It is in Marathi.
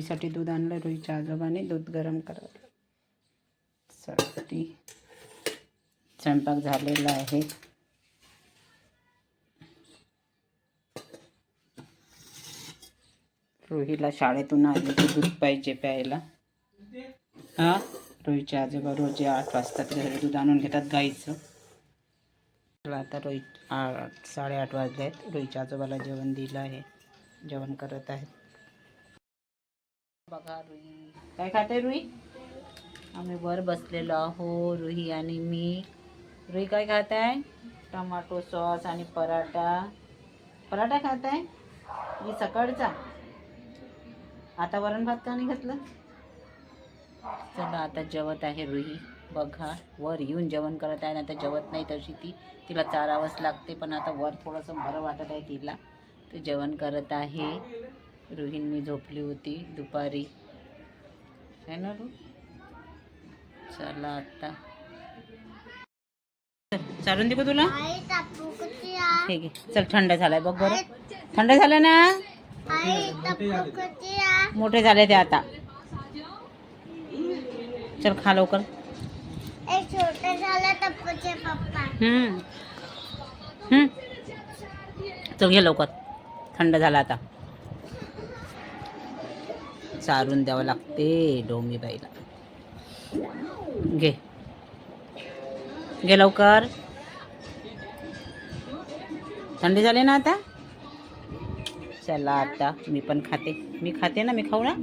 साठी दूध आणलं. रुईच्या आजोबाने दूध गरम करायला साठी. स्वयंपाक झालेला आहे. रुईला शाळेतून आली की दूध पाहिजे प्यायला. हां, रुईचे आजोबा रोज 8 वाजता घरी दूध आणून घेतात गाईचं. आता रोई 8:30 वाजले आहेत. रुईच्या आजोबाला जेवण दिलं आहे. जेवण करत आहेत. बघा रुई काय खाते. रुई आम्ही वर बसलेलो आहो, रुई आणि मी. रुई काय खात आहे. टमाटो सॉस आणि पराठा खात आहे. ही सकाळचा. आता वरण भात का नाही घातलं. चला आता जेवत आहे रुई. बघा वर येऊन जेवण करत आहे. ना आता जेवत नाही तशी तिला चारावंच लागते. पण आता वर थोडंसं बरं वाटत आहे तिला, ते जेवण करत आहे. रुहीन मी झोपली होती दुपारी, है ना रू. चला आता चालून दे तुला. ठीक आहे चल. थंड झालाय बघ बरं. थंड झालं ना. मोठे झाले ते आता. चल खा लवकर. चल घे लवकर. थंड झाला आता. चारून द्यावं लागते डोंगीबाईला. घे घे लवकर. थंडी झाले ना आता. चला आता मी पण खाते. मी खाते ना. मी खाऊ ना.